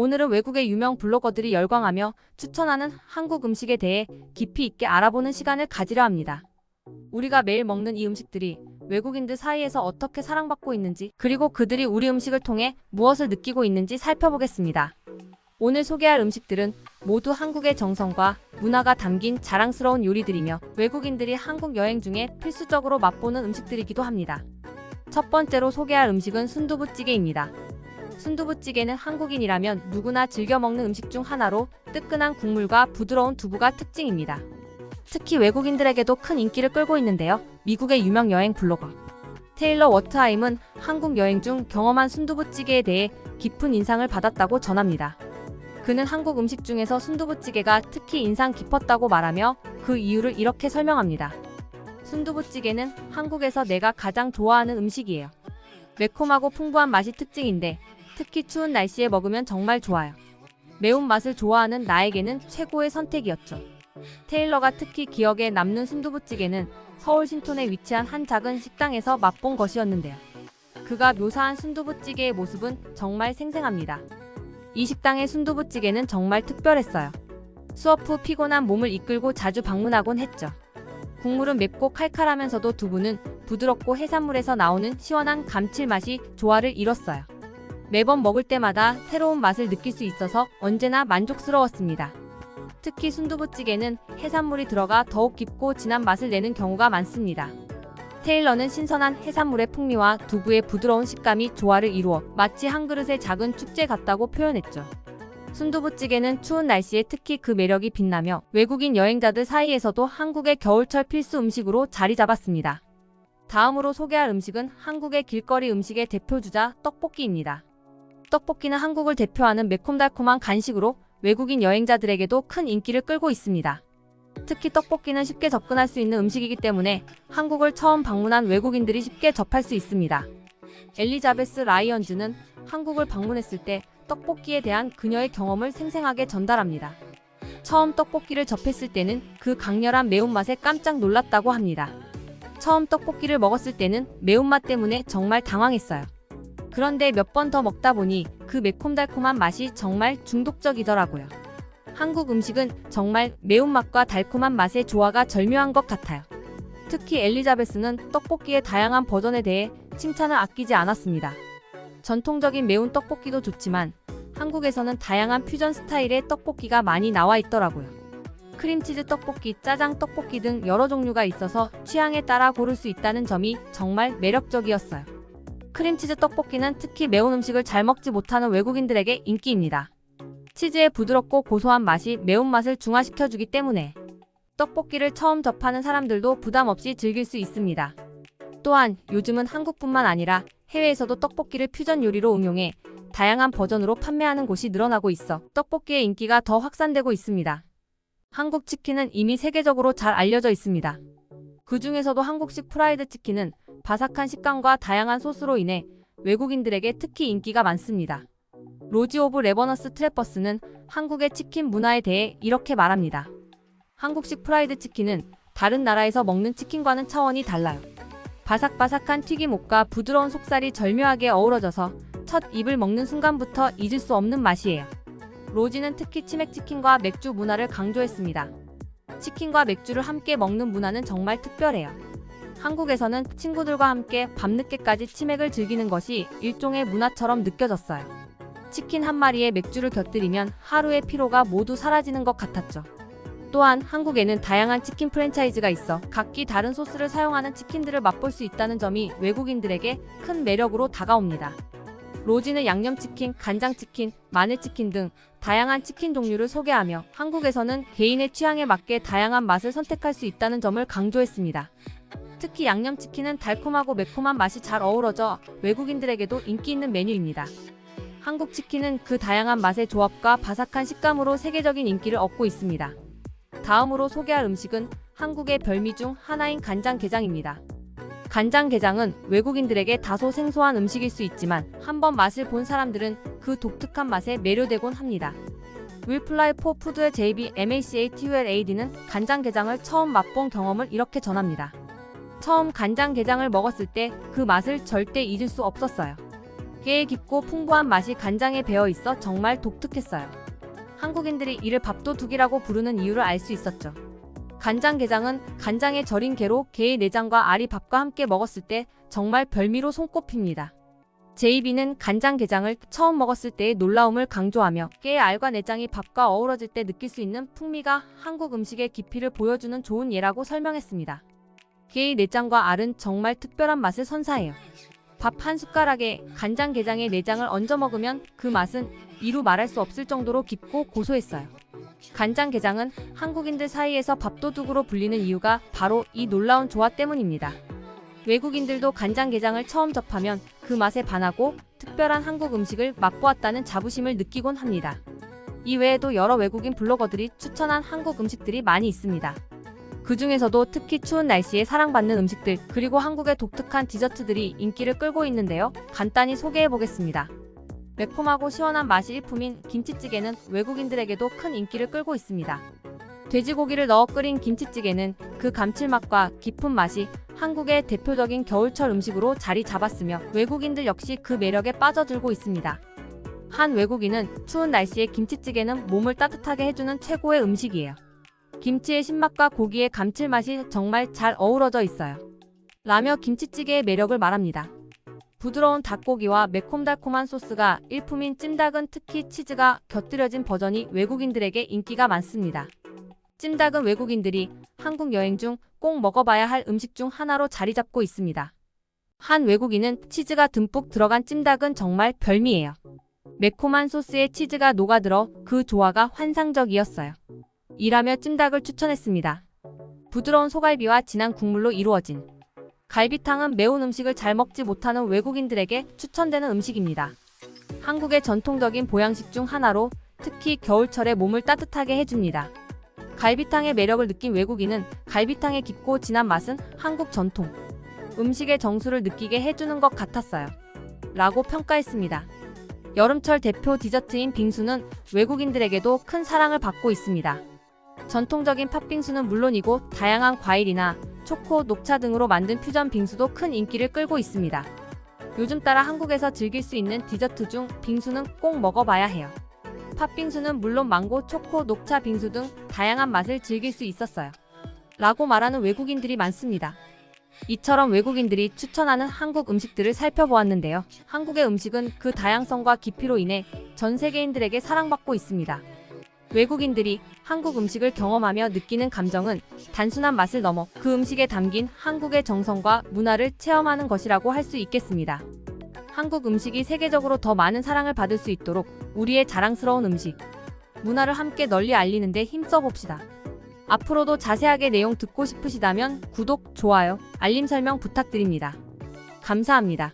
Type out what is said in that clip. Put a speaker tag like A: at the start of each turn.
A: 오늘은 외국의 유명 블로거들이 열광하며 추천하는 한국 음식에 대해 깊이 있게 알아보는 시간을 가지려 합니다. 우리가 매일 먹는 이 음식들이 외국인들 사이에서 어떻게 사랑받고 있는지, 그리고 그들이 우리 음식을 통해 무엇을 느끼고 있는지 살펴보겠습니다. 오늘 소개할 음식들은 모두 한국의 정성과 문화가 담긴 자랑스러운 요리들이며 외국인들이 한국 여행 중에 필수적으로 맛보는 음식들이기도 합니다. 첫 번째로 소개할 음식은 순두부찌개입니다. 순두부찌개는 한국인이라면 누구나 즐겨 먹는 음식 중 하나로 뜨끈한 국물과 부드러운 두부가 특징입니다. 특히 외국인들에게도 큰 인기를 끌고 있는데요. 미국의 유명 여행 블로거 테일러 워트하임은 한국 여행 중 경험한 순두부찌개에 대해 깊은 인상을 받았다고 전합니다. 그는 한국 음식 중에서 순두부찌개가 특히 인상 깊었다고 말하며 그 이유를 이렇게 설명합니다. 순두부찌개는 한국에서 내가 가장 좋아하는 음식이에요. 매콤하고 풍부한 맛이 특징인데 특히 추운 날씨에 먹으면 정말 좋아요. 매운맛을 좋아하는 나에게는 최고의 선택이었죠. 테일러가 특히 기억에 남는 순두부찌개는 서울 신촌에 위치한 한 작은 식당에서 맛본 것이었는데요. 그가 묘사한 순두부찌개의 모습은 정말 생생합니다. 이 식당의 순두부찌개는 정말 특별했어요. 수업 후 피곤한 몸을 이끌고 자주 방문하곤 했죠. 국물은 맵고 칼칼하면서도 두부는 부드럽고 해산물에서 나오는 시원한 감칠맛이 조화를 이뤘어요. 매번 먹을 때마다 새로운 맛을 느낄 수 있어서 언제나 만족스러웠습니다. 특히 순두부찌개는 해산물이 들어가 더욱 깊고 진한 맛을 내는 경우가 많습니다. 테일러는 신선한 해산물의 풍미와 두부의 부드러운 식감이 조화를 이루어 마치 한 그릇의 작은 축제 같다고 표현했죠. 순두부찌개는 추운 날씨에 특히 그 매력이 빛나며 외국인 여행자들 사이에서도 한국의 겨울철 필수 음식으로 자리 잡았습니다. 다음으로 소개할 음식은 한국의 길거리 음식의 대표주자 떡볶이입니다. 떡볶이는 한국을 대표하는 매콤달콤한 간식으로 외국인 여행자들에게도 큰 인기를 끌고 있습니다. 특히 떡볶이는 쉽게 접근할 수 있는 음식이기 때문에 한국을 처음 방문한 외국인들이 쉽게 접할 수 있습니다. 엘리자베스 라이언즈는 한국을 방문했을 때 떡볶이에 대한 그녀의 경험을 생생하게 전달합니다. 처음 떡볶이를 접했을 때는 그 강렬한 매운맛에 깜짝 놀랐다고 합니다. 처음 떡볶이를 먹었을 때는 매운맛 때문에 정말 당황했어요. 그런데 몇 번 더 먹다 보니 그 매콤달콤한 맛이 정말 중독적이더라고요. 한국 음식은 정말 매운맛과 달콤한 맛의 조화가 절묘한 것 같아요. 특히 엘리자베스는 떡볶이의 다양한 버전에 대해 칭찬을 아끼지 않았습니다. 전통적인 매운 떡볶이도 좋지만 한국에서는 다양한 퓨전 스타일의 떡볶이가 많이 나와 있더라고요. 크림치즈 떡볶이, 짜장 떡볶이 등 여러 종류가 있어서 취향에 따라 고를 수 있다는 점이 정말 매력적이었어요. 크림치즈 떡볶이는 특히 매운 음식을 잘 먹지 못하는 외국인들에게 인기입니다. 치즈의 부드럽고 고소한 맛이 매운맛을 중화시켜주기 때문에 떡볶이를 처음 접하는 사람들도 부담 없이 즐길 수 있습니다. 또한 요즘은 한국뿐만 아니라 해외에서도 떡볶이를 퓨전 요리로 응용해 다양한 버전으로 판매하는 곳이 늘어나고 있어 떡볶이의 인기가 더 확산되고 있습니다. 한국 치킨은 이미 세계적으로 잘 알려져 있습니다. 그 중에서도 한국식 프라이드 치킨은 바삭한 식감과 다양한 소스로 인해 외국인들에게 특히 인기가 많습니다. 로지 오브 레버너스 트래퍼스는 한국의 치킨 문화에 대해 이렇게 말합니다. 한국식 프라이드 치킨은 다른 나라에서 먹는 치킨과는 차원이 달라요. 바삭바삭한 튀김옷과 부드러운 속살이 절묘하게 어우러져서 첫 입을 먹는 순간부터 잊을 수 없는 맛이에요. 로지는 특히 치맥치킨과 맥주 문화를 강조했습니다. 치킨과 맥주를 함께 먹는 문화는 정말 특별해요. 한국에서는 친구들과 함께 밤늦게까지 치맥을 즐기는 것이 일종의 문화처럼 느껴졌어요. 치킨 한 마리에 맥주를 곁들이면 하루의 피로가 모두 사라지는 것 같았죠. 또한 한국에는 다양한 치킨 프랜차이즈가 있어 각기 다른 소스를 사용하는 치킨들을 맛볼 수 있다는 점이 외국인들에게 큰 매력으로 다가옵니다. 로지는 양념치킨, 간장치킨, 마늘치킨 등 다양한 치킨 종류를 소개하며 한국에서는 개인의 취향에 맞게 다양한 맛을 선택할 수 있다는 점을 강조했습니다. 특히 양념치킨은 달콤하고 매콤한 맛이 잘 어우러져 외국인들에게도 인기 있는 메뉴입니다. 한국 치킨은 그 다양한 맛의 조합과 바삭한 식감으로 세계적인 인기를 얻고 있습니다. 다음으로 소개할 음식은 한국의 별미 중 하나인 간장게장입니다. 간장게장은 외국인들에게 다소 생소한 음식일 수 있지만 한번 맛을 본 사람들은 그 독특한 맛에 매료되곤 합니다. 윌플라이 포 푸드의 JBMACATULAD는 간장게장을 처음 맛본 경험을 이렇게 전합니다. 처음 간장게장을 먹었을 때 그 맛을 절대 잊을 수 없었어요. 깨의 깊고 풍부한 맛이 간장에 배어 있어 정말 독특했어요. 한국인들이 이를 밥도둑이라고 부르는 이유를 알 수 있었죠. 간장게장은 간장에 절인 게로 게의 내장과 알이 밥과 함께 먹었을 때 정말 별미로 손꼽힙니다. JB는 간장게장을 처음 먹었을 때의 놀라움을 강조하며 깨의 알과 내장이 밥과 어우러질 때 느낄 수 있는 풍미가 한국 음식의 깊이를 보여주는 좋은 예라고 설명했습니다. 깨의 내장과 알은 정말 특별한 맛을 선사해요. 밥 한 숟가락에 간장게장의 내장을 얹어 먹으면 그 맛은 이루 말할 수 없을 정도로 깊고 고소했어요. 간장게장은 한국인들 사이에서 밥도둑으로 불리는 이유가 바로 이 놀라운 조화 때문입니다. 외국인들도 간장게장을 처음 접하면 그 맛에 반하고 특별한 한국 음식을 맛보았다는 자부심을 느끼곤 합니다. 이 외에도 여러 외국인 블로거들이 추천한 한국 음식들이 많이 있습니다. 그 중에서도 특히 추운 날씨에 사랑받는 음식들 그리고 한국의 독특한 디저트들이 인기를 끌고 있는데요. 간단히 소개해보겠습니다. 매콤하고 시원한 맛이 일품인 김치찌개는 외국인들에게도 큰 인기를 끌고 있습니다. 돼지고기를 넣어 끓인 김치찌개는 그 감칠맛과 깊은 맛이 한국의 대표적인 겨울철 음식으로 자리 잡았으며 외국인들 역시 그 매력에 빠져들고 있습니다. 한 외국인은 추운 날씨에 김치찌개는 몸을 따뜻하게 해주는 최고의 음식이에요. 김치의 신맛과 고기의 감칠맛이 정말 잘 어우러져 있어요. 라며 김치찌개의 매력을 말합니다. 부드러운 닭고기와 매콤달콤한 소스가 일품인 찜닭은 특히 치즈가 곁들여진 버전이 외국인들에게 인기가 많습니다. 찜닭은 외국인들이 한국 여행 중 꼭 먹어봐야 할 음식 중 하나로 자리 잡고 있습니다. 한 외국인은 치즈가 듬뿍 들어간 찜닭은 정말 별미예요. 매콤한 소스에 치즈가 녹아들어 그 조화가 환상적이었어요. 이라며 찜닭을 추천했습니다. 부드러운 소갈비와 진한 국물로 이루어진 갈비탕은 매운 음식을 잘 먹지 못하는 외국인들에게 추천되는 음식입니다. 한국의 전통적인 보양식 중 하나로 특히 겨울철에 몸을 따뜻하게 해줍니다. 갈비탕의 매력을 느낀 외국인은 갈비탕의 깊고 진한 맛은 한국 전통 음식의 정수를 느끼게 해주는 것 같았어요. 라고 평가했습니다. 여름철 대표 디저트인 빙수는 외국인들에게도 큰 사랑을 받고 있습니다. 전통적인 팥빙수는 물론이고 다양한 과일이나 초코, 녹차 등으로 만든 퓨전 빙수도 큰 인기를 끌고 있습니다. 요즘 따라 한국에서 즐길 수 있는 디저트 중 빙수는 꼭 먹어봐야 해요. 팥빙수는 물론 망고, 초코, 녹차 빙수 등 다양한 맛을 즐길 수 있었어요. 라고 말하는 외국인들이 많습니다. 이처럼 외국인들이 추천하는 한국 음식들을 살펴보았는데요. 한국의 음식은 그 다양성과 깊이로 인해 전 세계인들에게 사랑받고 있습니다. 외국인들이 한국 음식을 경험하며 느끼는 감정은 단순한 맛을 넘어 그 음식에 담긴 한국의 정성과 문화를 체험하는 것이라고 할 수 있겠습니다. 한국 음식이 세계적으로 더 많은 사랑을 받을 수 있도록 우리의 자랑스러운 음식, 문화를 함께 널리 알리는데 힘써봅시다. 앞으로도 자세하게 내용 듣고 싶으시다면 구독, 좋아요, 알림 설명 부탁드립니다. 감사합니다.